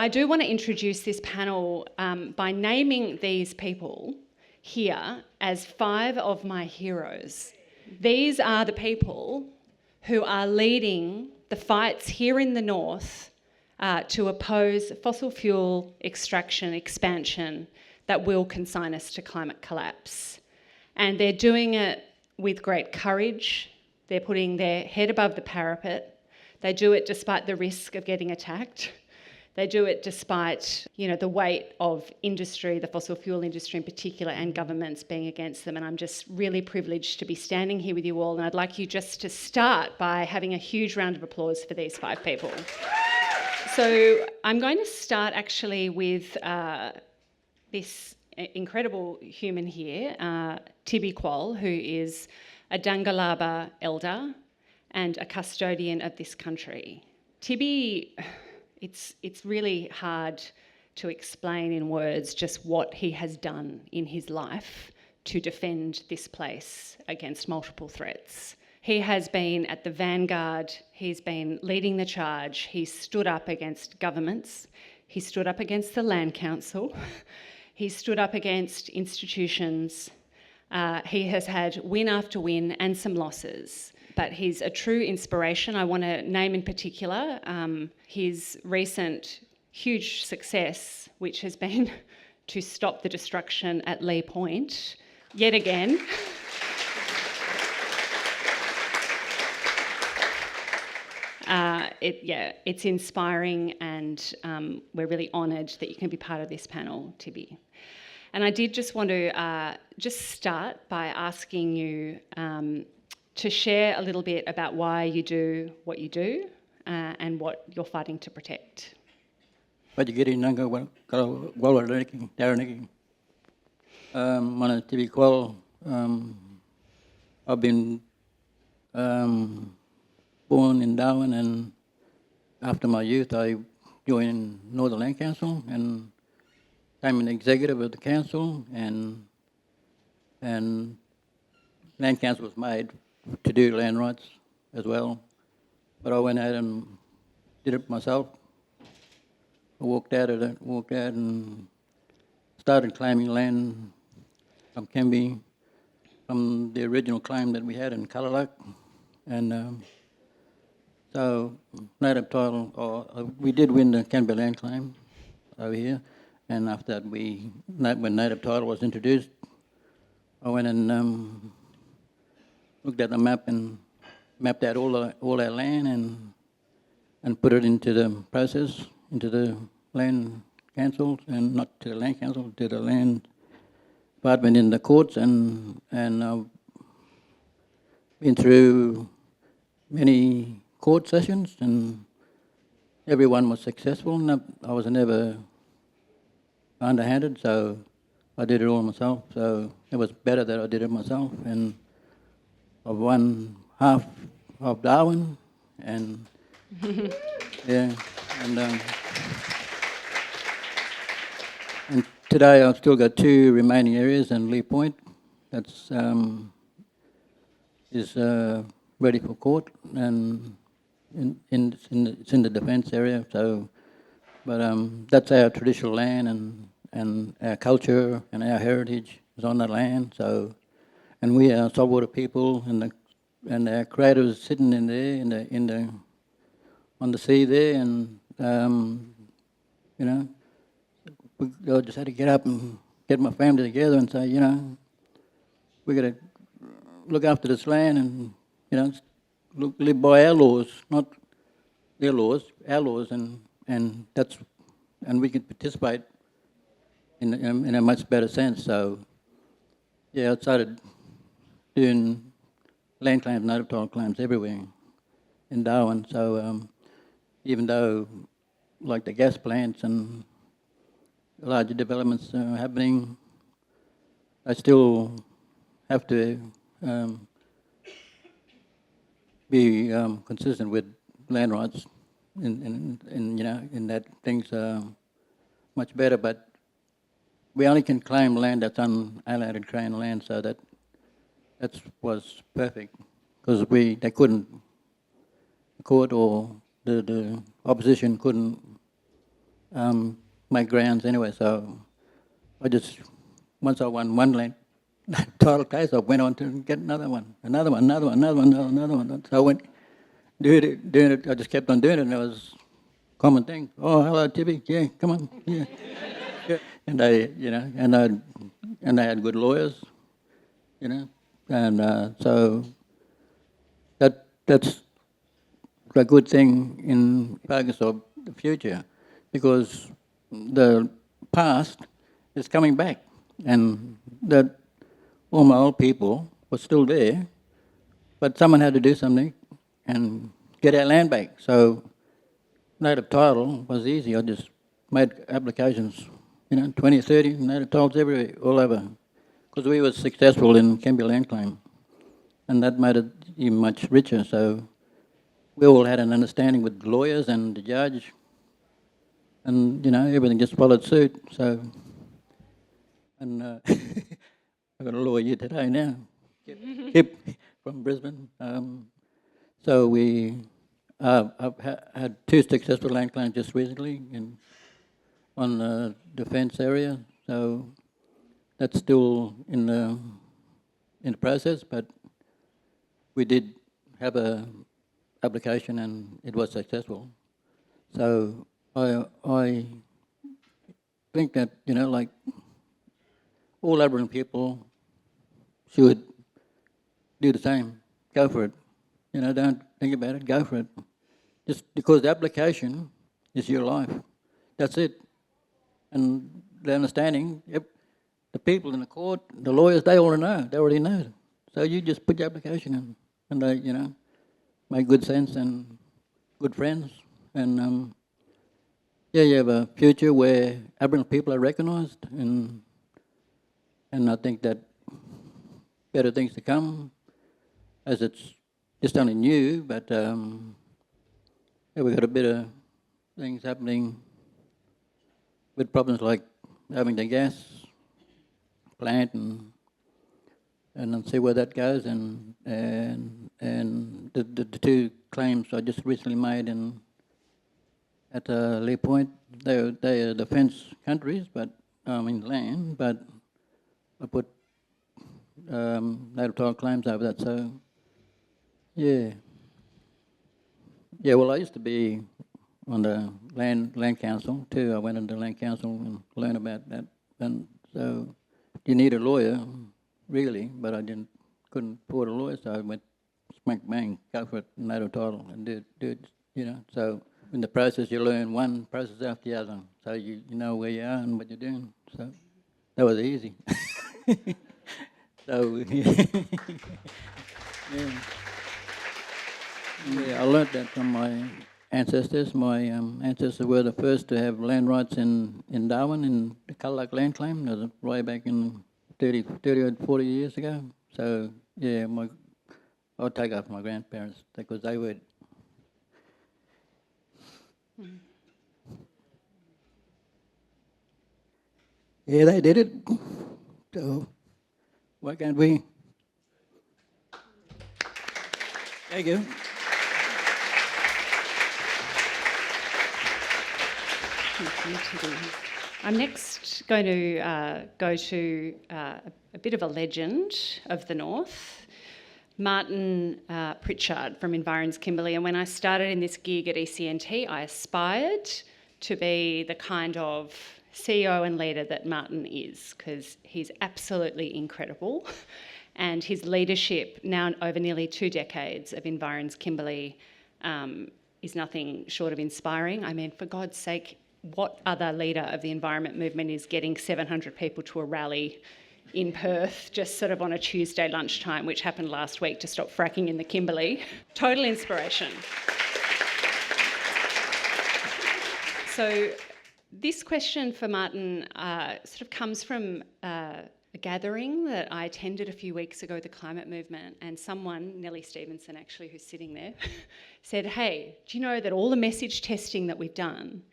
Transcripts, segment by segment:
I do want to introduce this panel by naming these people here as 5 of my heroes. These are the people who are leading the fights here in the north to oppose fossil fuel extraction, expansion that will consign us to climate collapse. And they're doing it with great courage. They're putting their head above the parapet. They do it despite the risk of getting attacked. They do it despite, the weight of industry, the fossil fuel industry in particular, and governments being against them. And I'm just really privileged to be standing here with you all. And I'd like you just to start by having a huge round of applause for these 5 people. So I'm going to start actually with this incredible human here, Tibi Kwol, who is a Dangalaba elder and a custodian of this country. Tibi, it's really hard to explain in words just what he has done in his life to defend this place against multiple threats. He has been at the vanguard, he's been leading the charge, he's stood up against governments, he stood up against the Land Council, he stood up against institutions, he has had win after win and some losses. But he's a true inspiration. I want to name in particular his recent huge success, which has been to stop the destruction at Lee Point, yet again. It's inspiring, and we're really honoured that you can be part of this panel, Tibi. And I did just want to just start by asking you to share a little bit about why you do what you do and what you're fighting to protect. Mana Tibi Kwol. I've been born in Darwin, and after my youth I joined Northern Land Council and became an executive of the council, and Land Council was made to do land rights as well, but I went out and did it myself. I walked out and started claiming land from Kimberley, from the original claim that we had in Kalalak, and so native title. We did win the Kimberley land claim over here, and after that, when native title was introduced, I went and looked at the map and mapped out all our land and put it into the process, into the land council, and not to the land council, to the land department in the courts, and I've been through many court sessions, and everyone was successful. I was never underhanded, so I did it all myself. So it was better that I did it myself, and I've won half of Darwin, and yeah, and today I've still got 2 remaining areas, and Lee Point that's is ready for court, and it's in the defence area. So, but that's our traditional land, and our culture and our heritage is on that land. So. And we are saltwater people, and our creators sitting in there, on the sea there, and I just had to get up and get my family together and say, we got to look after this land, and live by our laws, not their laws, our laws, and we can participate in a much better sense. So, yeah, I started doing land claims, native title claims everywhere in Darwin. So even though, like the gas plants and larger developments are happening, I still have to be consistent with land rights, in that things are much better. But we only can claim land that's unallocated Crown land, so that was perfect, because they couldn't, the court or the opposition couldn't make grounds anyway. So I just, once I won one land title case, I went on to get another one. So I went doing it. I just kept on doing it, and it was a common thing. Oh, hello, Tippy. Yeah, come on. Yeah. And they had good lawyers, and so that's a good thing in focus of the future, because the past is coming back, and that all my old people were still there, but someone had to do something and get our land back. So native title was easy. I just made applications, 20, 30 native titles everywhere, all over, because we were successful in Kimberley land claim, and that made it even much richer. So we all had an understanding with the lawyers and the judge, and everything just followed suit. So, and I've got a lawyer here today now, Kip from Brisbane. So I've had two successful land claims just recently on the defence area. So that's still in the process, but we did have a application and it was successful. So I think that like all Aboriginal people should do the same. Go for it. Don't think about it. Go for it. Just because the application is your life. That's it. And the understanding, the people in the court, the lawyers, they already know. They already know. So you just put your application in, and they, make good sense and good friends. And you have a future where Aboriginal people are recognised, and I think that better things to come, as it's just only new, but we've got a bit of things happening with problems like having the gas plant and then see where that goes, and the two claims I just recently made at Lee Point, they are defence countries, but land, but I put native title claims over that. So yeah. Well, I used to be on the land council too. I went into the land council and learned about that, and so you need a lawyer, really, but I couldn't afford a lawyer, so I went smack bang, go for it, native title, and do it. So in the process you learn one process after the other, so you know where you are and what you're doing. So that was easy. So I learnt that from my ancestors. My ancestors were the first to have land rights in Darwin, in the Cadillac land claim. That was way back in 30 or 40 years ago. So, I'll take after my grandparents because they were. Yeah, they did it. So, why can't we? Thank you. I'm next going to go to a bit of a legend of the North, Martin Pritchard from Environs Kimberley. And when I started in this gig at ECNT, I aspired to be the kind of CEO and leader that Martin is, because he's absolutely incredible. And his leadership, now over nearly 2 decades of Environs Kimberley, is nothing short of inspiring. I mean, for God's sake, what other leader of the environment movement is getting 700 people to a rally in Perth just sort of on a Tuesday lunchtime, which happened last week, to stop fracking in the Kimberley? Total inspiration. So this question for Martin sort of comes from a gathering that I attended a few weeks ago, the climate movement, and someone, Nellie Stevenson actually, who's sitting there, said, hey, do you know that all the message testing that we've done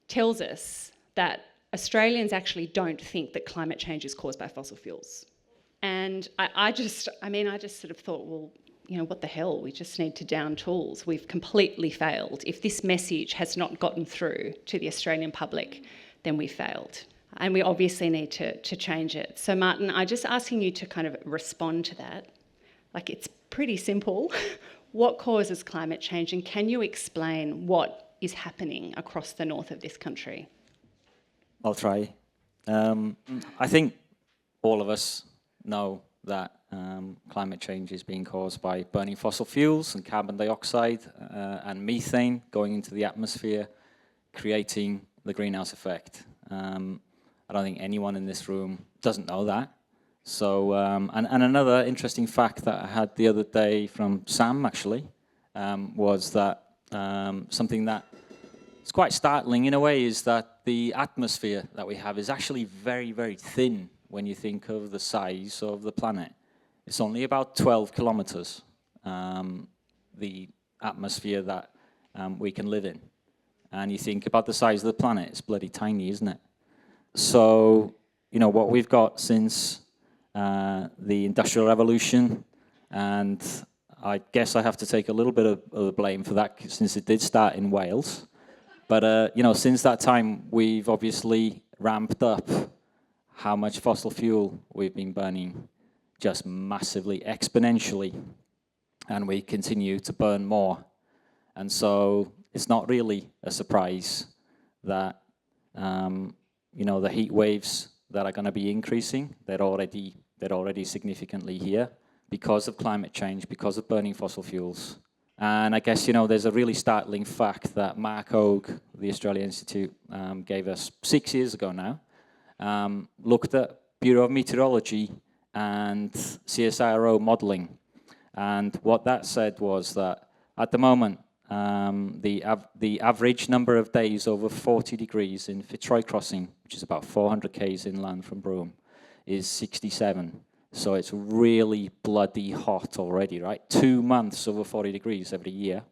tells us that Australians actually don't think that climate change is caused by fossil fuels? And I just sort of thought, well, what the hell? We just need to down tools. We've completely failed. If this message has not gotten through to the Australian public, then we failed. And we obviously need to change it. So Martin, I'm just asking you to kind of respond to that. Like, it's pretty simple. What causes climate change, and can you explain what is happening across the north of this country? I'll try. I think all of us know that climate change is being caused by burning fossil fuels and carbon dioxide and methane going into the atmosphere, creating the greenhouse effect. I don't think anyone in this room doesn't know that. So, and another interesting fact that I had the other day from Sam, actually, was that something that is quite startling in a way is that the atmosphere that we have is actually very, very thin when you think of the size of the planet. It's only about 12 kilometers, the atmosphere that we can live in. And you think about the size of the planet, it's bloody tiny, isn't it? So, what we've got since the Industrial Revolution, and I guess I have to take a little bit of the blame for that since it did start in Wales. But, since that time, we've obviously ramped up how much fossil fuel we've been burning, just massively, exponentially, and we continue to burn more. And so it's not really a surprise that, the heat waves that are going to be increasing, they're already significantly here because of climate change, because of burning fossil fuels. And I guess, there's a really startling fact that Mark Ogue, the Australia Institute, gave us 6 years ago now, looked at Bureau of Meteorology and CSIRO modelling. And what that said was that at the moment, the average number of days over 40 degrees in Fitzroy Crossing, which is about 400 k's inland from Broome, is 67. So it's really bloody hot already, right? 2 months over 40 degrees every year.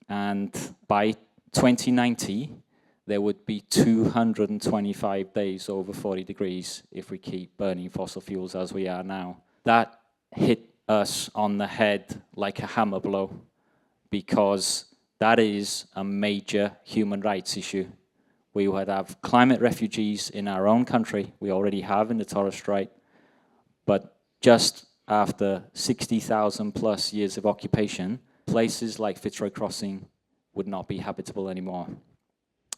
And by 2090, there would be 225 days over 40 degrees if we keep burning fossil fuels as we are now. That hit us on the head like a hammer blow, because that is a major human rights issue. We would have climate refugees in our own country. We already have in the Torres Strait. But just after 60,000 plus years of occupation, places like Fitzroy Crossing would not be habitable anymore.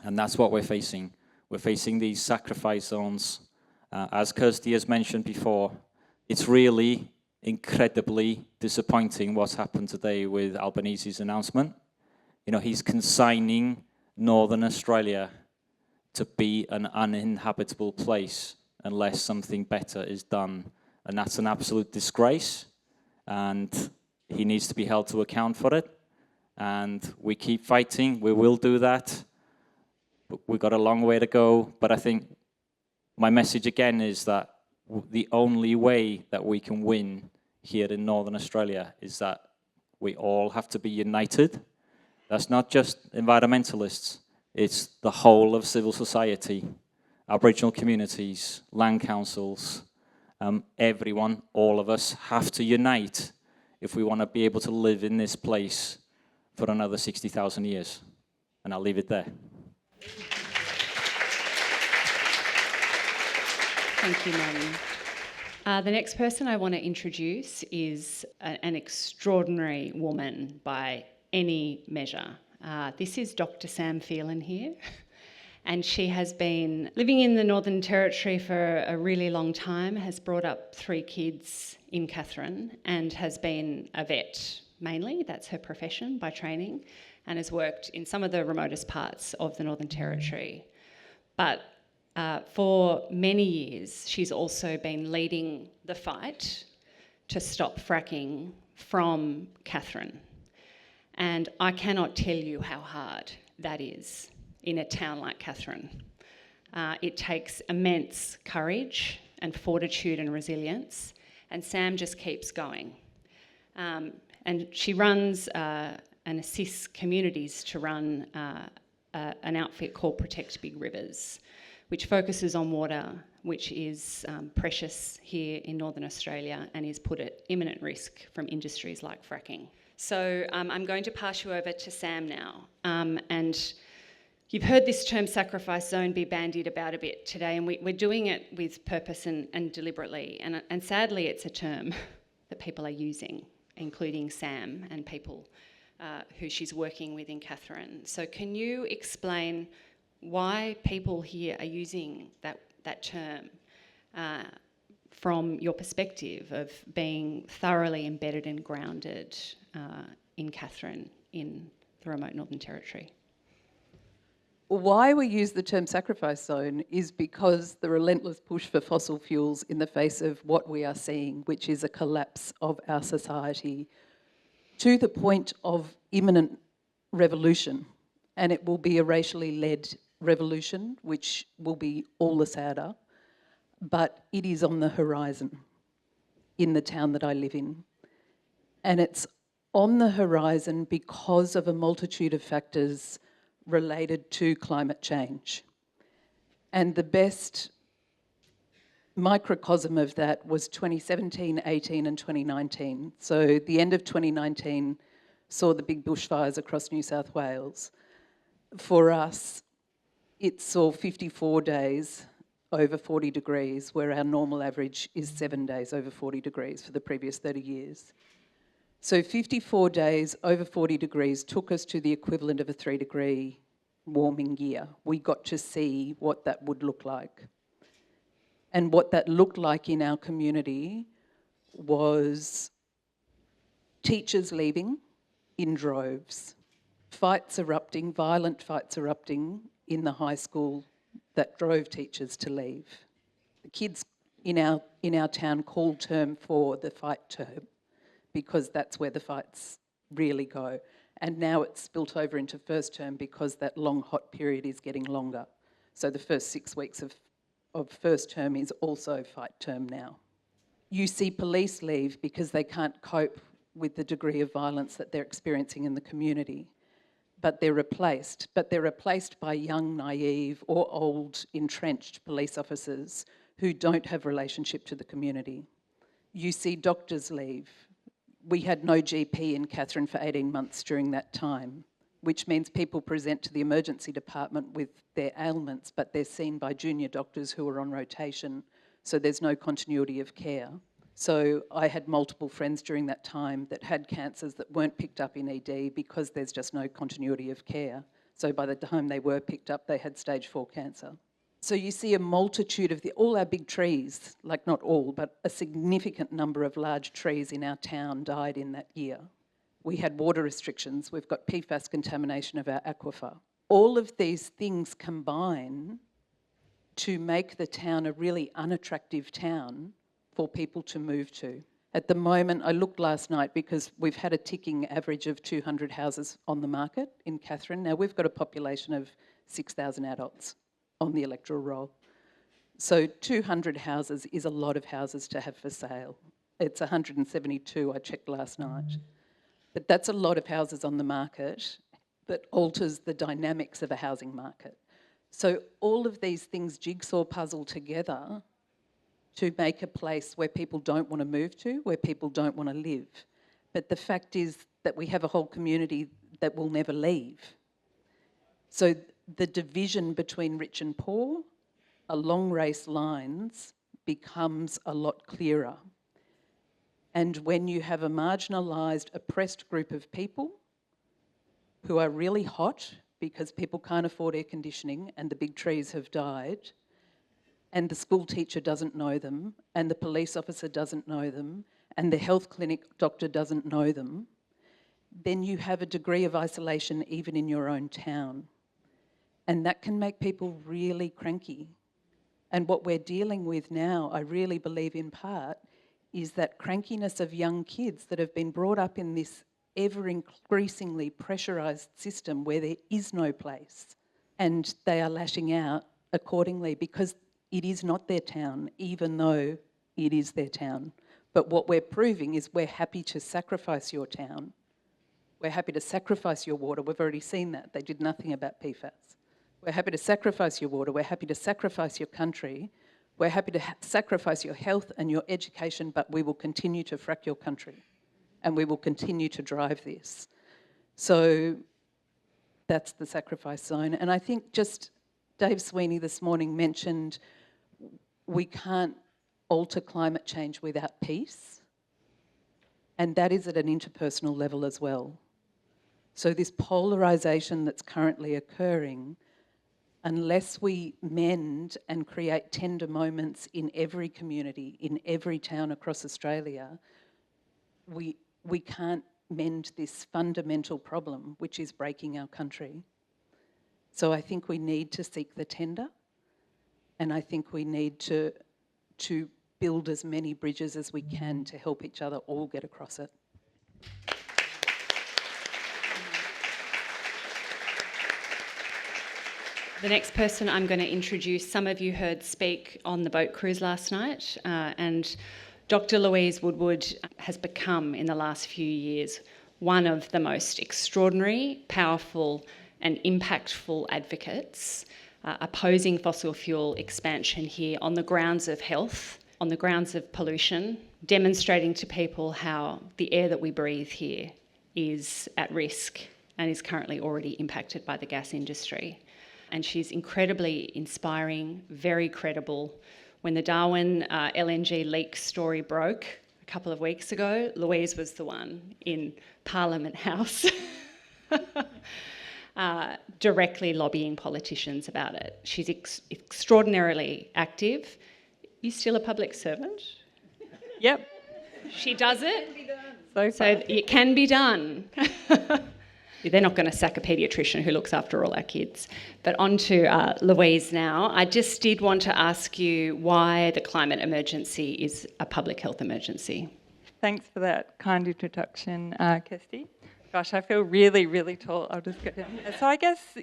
And that's what we're facing. We're facing these sacrifice zones. As Kirsty has mentioned before, it's really incredibly disappointing what's happened today with Albanese's announcement. He's consigning Northern Australia to be an uninhabitable place unless something better is done. And that's an absolute disgrace, and he needs to be held to account for it. And we keep fighting. We will do that. But we've got a long way to go. But I think my message again is that the only way that we can win here in Northern Australia is that we all have to be united. That's not just environmentalists. It's the whole of civil society, Aboriginal communities, land councils, everyone, all of us have to unite if we want to be able to live in this place for another 60,000 years. And I'll leave it there. Thank you, Martin. The next person I want to introduce is an extraordinary woman by any measure. This is Dr. Sam Phelan here. And she has been living in the Northern Territory for a really long time, has brought up 3 kids in Katherine, and has been a vet mainly. That's her profession by training, and has worked in some of the remotest parts of the Northern Territory. But for many years, she's also been leading the fight to stop fracking from Katherine. And I cannot tell you how hard that is in a town like Katherine. It takes immense courage and fortitude and resilience, and Sam just keeps going. And she runs and assists communities to run an outfit called Protect Big Rivers, which focuses on water which is precious here in Northern Australia and is put at imminent risk from industries like fracking. So I'm going to pass you over to Sam now. And you've heard this term sacrifice zone be bandied about a bit today, and we're doing it with purpose and deliberately. And sadly, it's a term that people are using, including Sam and people who she's working with in Katherine. So can you explain why people here are using that term from your perspective of being thoroughly embedded and grounded in Katherine in the remote Northern Territory? Why we use the term sacrifice zone is because the relentless push for fossil fuels in the face of what we are seeing, which is a collapse of our society to the point of imminent revolution. And it will be a racially led revolution, which will be all the sadder. But it is on the horizon in the town that I live in. And it's on the horizon because of a multitude of factors related to climate change. And the best microcosm of that was 2017, 18 and 2019. So the end of 2019 saw the big bushfires across New South Wales. For us, it saw 54 days over 40 degrees, where our normal average is 7 days over 40 degrees for the previous 30 years. So 54 days over 40 degrees took us to the equivalent of a 3-degree warming year. We got to see what that would look like. And what that looked like in our community was teachers leaving in droves, fights erupting, violent fights erupting in the high school that drove teachers to leave. The kids in our town called term 4 the fight term, because that's where the fights really go. And now it's spilt over into first term because that long hot period is getting longer. So the first 6 weeks of first term is also fight term now. You see police leave because they can't cope with the degree of violence that they're experiencing in the community. But they're replaced by young, naive or old, entrenched police officers who don't have relationship to the community. You see doctors leave. We had no GP in Katherine for 18 months during that time, which means people present to the emergency department with their ailments, but they're seen by junior doctors who are on rotation, so there's no continuity of care. So I had multiple friends during that time that had cancers that weren't picked up in ED because there's just no continuity of care. So by the time they were picked up, they had stage 4 cancer. So you see a multitude of all our big trees, like not all, but a significant number of large trees in our town died in that year. We had water restrictions. We've got PFAS contamination of our aquifer. All of these things combine to make the town a really unattractive town for people to move to. At the moment, I looked last night because we've had a ticking average of 200 houses on the market in Katherine. Now, we've got a population of 6,000 adults on the electoral roll. So 200 houses is a lot of houses to have for sale. It's 172, I checked last night. But that's a lot of houses on the market that alters the dynamics of a housing market. So all of these things jigsaw puzzle together to make a place where people don't want to move to, where people don't want to live. But the fact is that we have a whole community that will never leave. So the division between rich and poor, along race lines, becomes a lot clearer. And when you have a marginalised, oppressed group of people who are really hot because people can't afford air conditioning and the big trees have died, and the school teacher doesn't know them, and the police officer doesn't know them, and the health clinic doctor doesn't know them, then you have a degree of isolation even in your own town. And that can make people really cranky. And what we're dealing with now, I really believe in part, is that crankiness of young kids that have been brought up in this ever increasingly pressurised system where there is no place. And they are lashing out accordingly because it is not their town, even though it is their town. But what we're proving is we're happy to sacrifice your town. We're happy to sacrifice your water. We've already seen that. They did nothing about PFAS. We're happy to sacrifice your water. We're happy to sacrifice your country We're happy to sacrifice your health and your education, but we will continue to frack your country and we will continue to drive this. So that's the sacrifice zone. And I think just Dave Sweeney this morning mentioned we can't alter climate change without peace. And that is at an interpersonal level as well. So this polarisation that's currently occurring, unless we mend and create tender moments in every community, in every town across Australia, we can't mend this fundamental problem, which is breaking our country. So I think we need to seek the tender, and I think we need to build as many bridges as we can to help each other all get across it. The next person I'm going to introduce, some of you heard speak on the boat cruise last night, and Dr. Louise Woodward has become, in the last few years, one of the most extraordinary, powerful and impactful advocates opposing fossil fuel expansion here on the grounds of health, on the grounds of pollution, demonstrating to people how the air that we breathe here is at risk and is currently already impacted by the gas industry. And she's incredibly inspiring, very credible. When the Darwin LNG leak story broke a couple of weeks ago, Louise was the one in Parliament House directly lobbying politicians about it. She's extraordinarily active. You still a public servant? Yep. She does it. So It can be done. They're not going to sack a paediatrician who looks after all our kids. But on to Louise now. I just did want to ask you why the climate emergency is a public health emergency. Thanks for that kind introduction, Kirsty. Gosh, I feel really, really tall. I'll just go down. So I guess,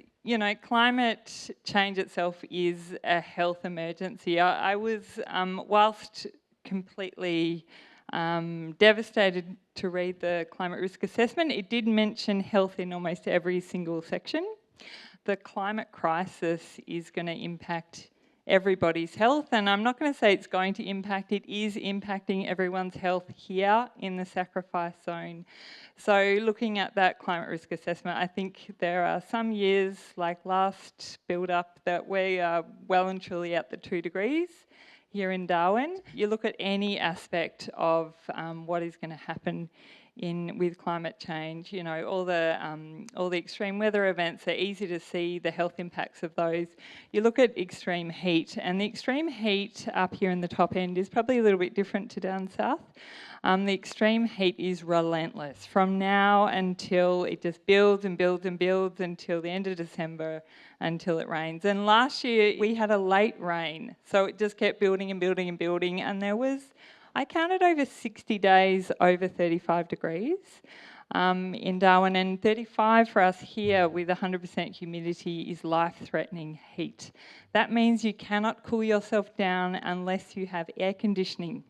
climate change itself is a health emergency. I was, whilst completely devastated to read the climate risk assessment, it did mention health in almost every single section. The climate crisis is going to impact everybody's health, and I'm not going to say it's going to impact, it is impacting everyone's health here in the sacrifice zone. So looking at that climate risk assessment, I think there are some years, like last build-up, that we are well and truly at the 2 degrees here in Darwin. You look at any aspect of what is going to happen with climate change, all the extreme weather events, are easy to see the health impacts of those. You look at extreme heat, and the extreme heat up here in the top end is probably a little bit different to down south. The extreme heat is relentless. From now until it just builds and builds and builds until the end of December, until it rains. And last year we had a late rain, so it just kept building and building and building, and there was, I counted over 60 days over 35 degrees in Darwin, and 35 for us here with 100% humidity is life-threatening heat. That means you cannot cool yourself down unless you have air conditioning.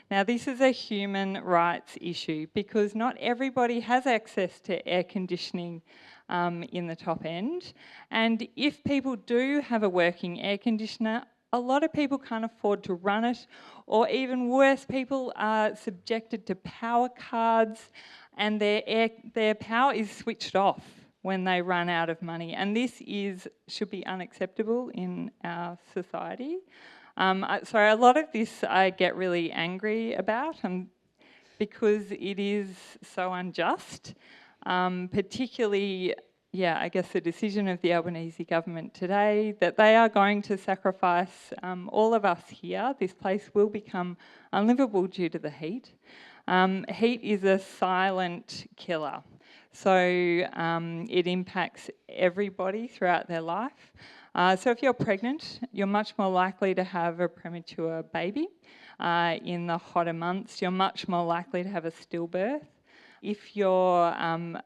Now, this is a human rights issue because not everybody has access to air conditioning in the top end. And if people do have a working air conditioner, a lot of people can't afford to run it, or even worse, people are subjected to power cards and their power is switched off when they run out of money. And this should be unacceptable in our society. So a lot of this I get really angry about because it is so unjust, particularly I guess the decision of the Albanese government today that they are going to sacrifice all of us here. This place will become unlivable due to the heat. Heat is a silent killer. So it impacts everybody throughout their life. So if you're pregnant, you're much more likely to have a premature baby. In the hotter months, you're much more likely to have a stillbirth. If you're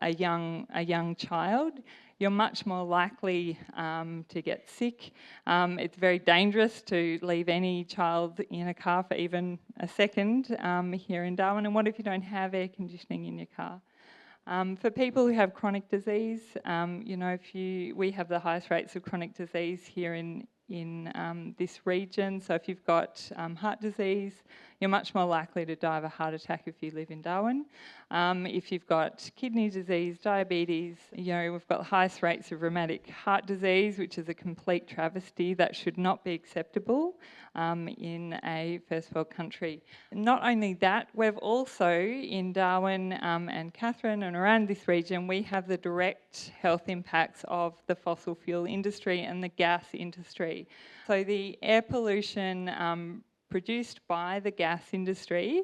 a young child, you're much more likely to get sick. It's very dangerous to leave any child in a car for even a second here in Darwin. And what if you don't have air conditioning in your car? For people who have chronic disease, we have the highest rates of chronic disease here in in this region. So if you've got heart disease, you're much more likely to die of a heart attack if you live in Darwin. If you've got kidney disease, diabetes, we've got the highest rates of rheumatic heart disease, which is a complete travesty that should not be acceptable in a first world country. Not only that, we've also in Darwin and Catherine and around this region, we have the direct health impacts of the fossil fuel industry and the gas industry. So the air pollution produced by the gas industry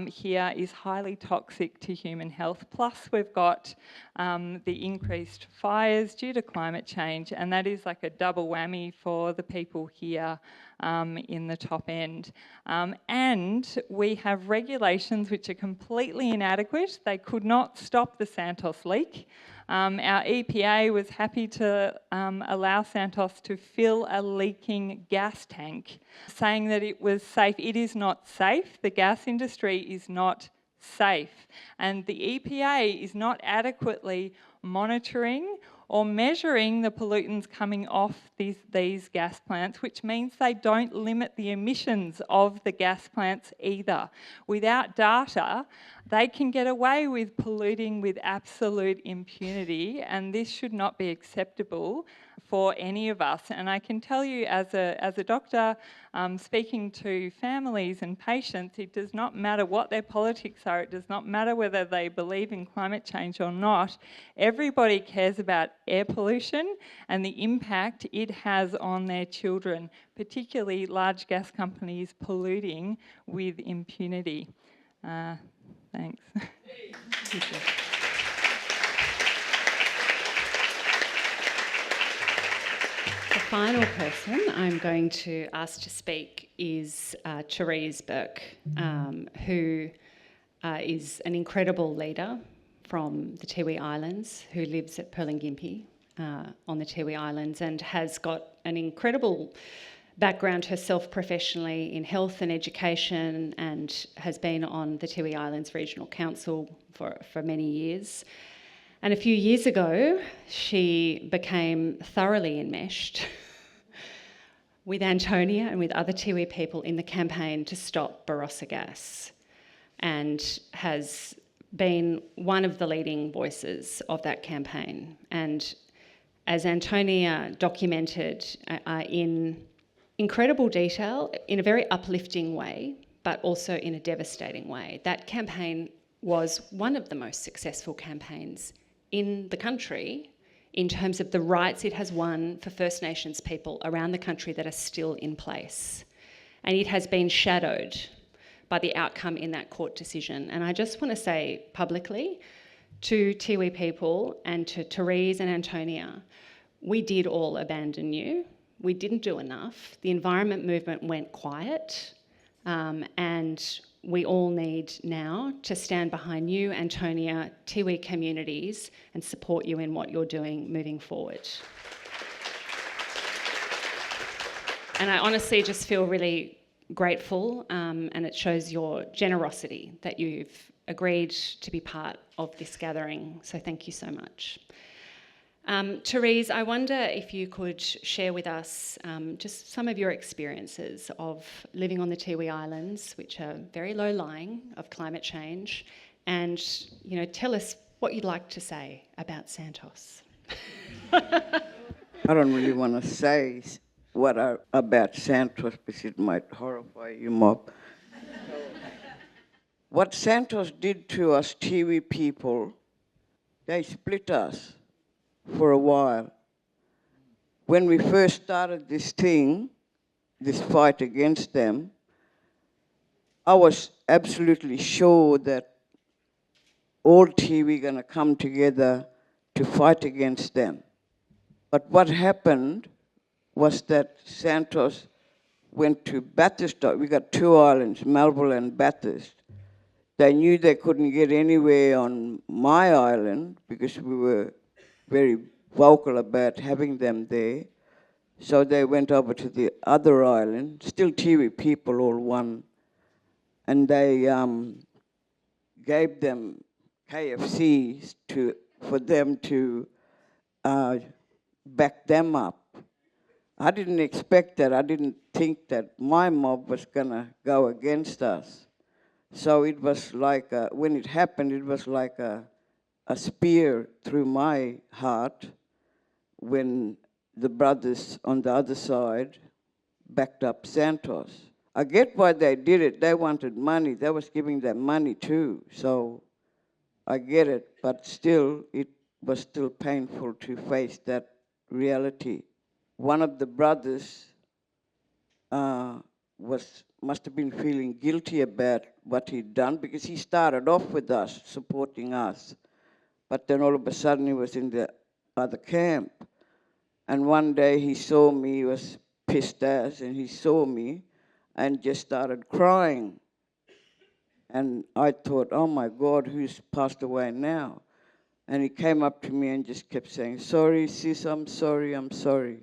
here is highly toxic to human health. Plus we've got the increased fires due to climate change, and that is like a double whammy for the people here in the top end. And we have regulations which are completely inadequate. They could not stop the Santos leak. Our EPA was happy to allow Santos to fill a leaking gas tank, saying that it was safe. It is not safe. The gas industry is not safe. And the EPA is not adequately monitoring or measuring the pollutants coming off these gas plants, which means they don't limit the emissions of the gas plants either. Without data, they can get away with polluting with absolute impunity, and this should not be acceptable for any of us. And I can tell you as a doctor, speaking to families and patients, it does not matter what their politics are, it does not matter whether they believe in climate change or not. Everybody cares about air pollution and the impact it has on their children, particularly large gas companies polluting with impunity. Thanks. Thank you. The final person I'm going to ask to speak is Therese Burke, who is an incredible leader from the Tiwi Islands, who lives at Perlingyimpi on the Tiwi Islands, and has got an incredible background herself professionally in health and education, and has been on the Tiwi Islands Regional Council for many years. And a few years ago, she became thoroughly enmeshed with Antonia and with other Tiwi people in the campaign to stop Barossa gas, and has been one of the leading voices of that campaign. And as Antonia documented in incredible detail, in a very uplifting way, but also in a devastating way, that campaign was one of the most successful campaigns in the country in terms of the rights it has won for First Nations people around the country that are still in place. And it has been shadowed by the outcome in that court decision. And I just want to say publicly to Tiwi people and to Therese and Antonia, we did all abandon you. We didn't do enough. The environment movement went quiet, and we all need now to stand behind you, Antonia, Tiwi communities, and support you in what you're doing moving forward. And I honestly just feel really grateful, and it shows your generosity that you've agreed to be part of this gathering. So thank you so much. Therese, I wonder if you could share with us just some of your experiences of living on the Tiwi Islands, which are very low-lying, of climate change, and tell us what you'd like to say about Santos. I don't really want to say about Santos because it might horrify you, mob. What Santos did to us Tiwi people, they split us for a while. When we first started this fight against them, I was absolutely sure that all Tiwi going to come together to fight against them. But what happened was that Santos went to Bathurst. We got two islands, Melville and Bathurst. They knew they couldn't get anywhere on my island because we were very vocal about having them there. So they went over to the other island, still Tiwi people all won, and they gave them KFCs for them to back them up. I didn't expect that. I didn't think that my mob was going to go against us. So it was like, when it happened, it was like a spear through my heart when the brothers on the other side backed up Santos. I get why they did it. They wanted money. They was giving them money too. So I get it. But still, it was still painful to face that reality. One of the brothers must have been feeling guilty about what he'd done because he started off with us, supporting us. But then all of a sudden he was in the other camp. And one day he saw me, he was pissed as, and he saw me and just started crying. And I thought, oh my God, who's passed away now? And he came up to me and just kept saying, sorry, sis, I'm sorry, I'm sorry.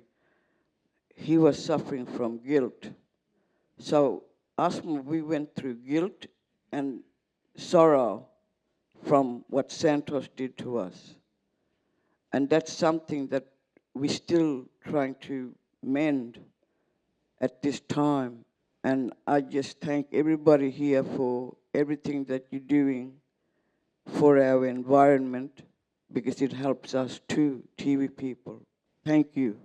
He was suffering from guilt. So Asma, we went through guilt and sorrow from what Santos did to us. And that's something that we're still trying to mend at this time. And I just thank everybody here for everything that you're doing for our environment, because it helps us too, TV people. Thank you.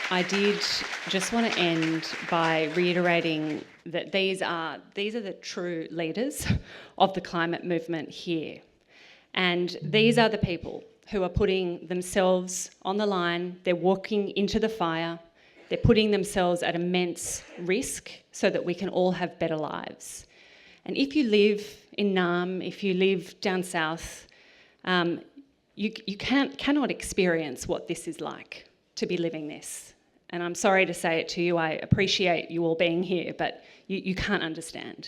I did just want to end by reiterating that these are the true leaders of the climate movement here. And these are the people who are putting themselves on the line, they're walking into the fire, they're putting themselves at immense risk so that we can all have better lives. And if you live in Naarm, if you live down south, you cannot experience what this is like to be living this. And I'm sorry to say it to you, I appreciate you all being here, but you can't understand.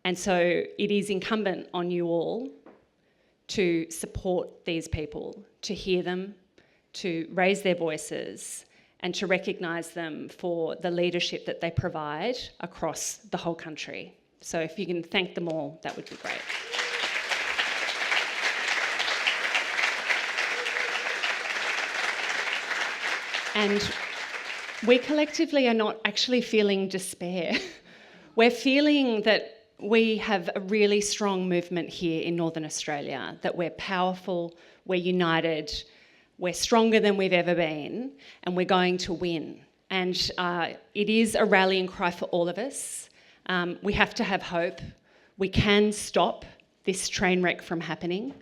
And so it is incumbent on you all to support these people, to hear them, to raise their voices, and to recognise them for the leadership that they provide across the whole country. So if you can thank them all, that would be great. And we collectively are not actually feeling despair. We're feeling that we have a really strong movement here in Northern Australia, that we're powerful, we're united, we're stronger than we've ever been, and we're going to win. And it is a rallying cry for all of us. We have to have hope. We can stop this train wreck from happening,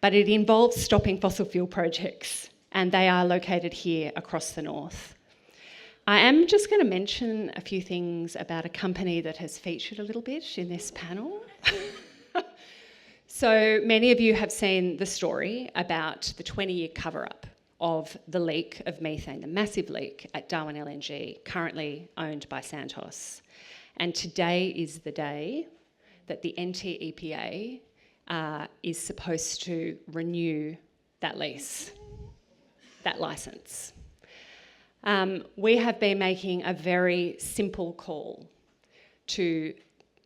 but it involves stopping fossil fuel projects, and they are located here across the north. I am just going to mention a few things about a company that has featured a little bit in this panel. So many of you have seen the story about the 20-year cover-up of the leak of methane, the massive leak at Darwin LNG, currently owned by Santos. And today is the day that the NT-EPA is supposed to renew that lease, that licence. We have been making a very simple call to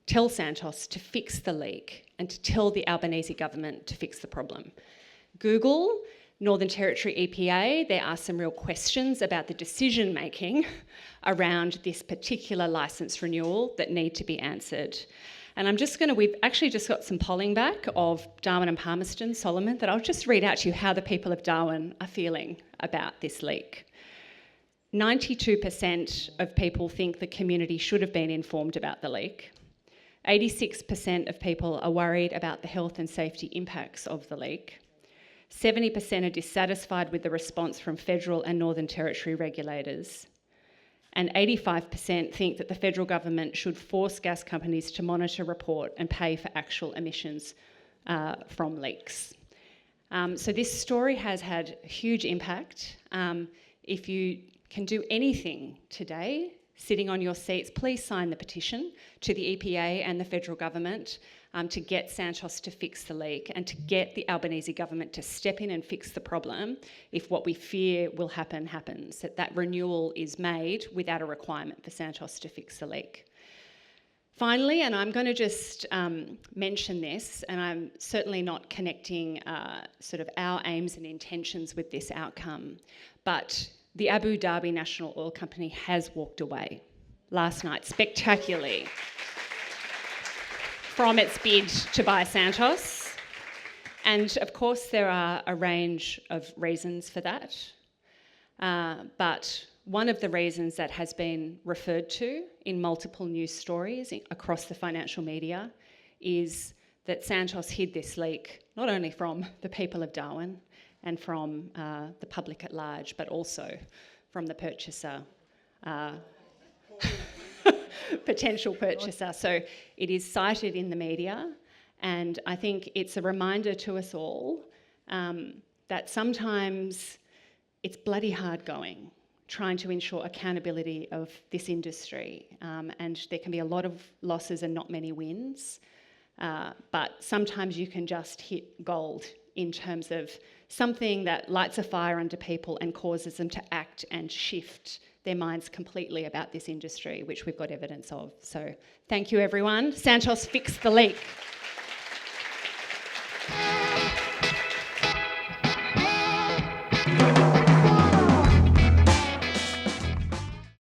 tell Santos to fix the leak and to tell the Albanese government to fix the problem. Google Northern Territory EPA, there are some real questions about the decision making around this particular licence renewal that need to be answered. And we've actually just got some polling back of Darwin and Palmerston, Solomon, that I'll just read out to you how the people of Darwin are feeling about this leak. 92% of people think the community should have been informed about the leak. 86% of people are worried about the health and safety impacts of the leak. 70% are dissatisfied with the response from federal and Northern Territory regulators. And 85% think that the federal government should force gas companies to monitor, report and pay for actual emissions from leaks. So this story has had a huge impact. If you can do anything today, sitting on your seats, please sign the petition to the EPA and the federal government to get Santos to fix the leak and to get the Albanese government to step in and fix the problem if what we fear will happen happens, that renewal is made without a requirement for Santos to fix the leak. Finally, and I'm going to just mention this, and I'm certainly not connecting sort of our aims and intentions with this outcome, but the Abu Dhabi National Oil Company has walked away last night spectacularly from its bid to buy Santos. And of course, there are a range of reasons for that. But one of the reasons that has been referred to in multiple news stories across the financial media is that Santos hid this leak not only from the people of Darwin and from the public at large, but also from the purchaser, potential purchaser. So it is cited in the media, and I think it's a reminder to us all that sometimes it's bloody hard going, trying to ensure accountability of this industry. And there can be a lot of losses and not many wins. But sometimes you can just hit gold in terms of something that lights a fire under people and causes them to act and shift their minds completely about this industry, which we've got evidence of. So thank you, everyone. Santos fixed the leak.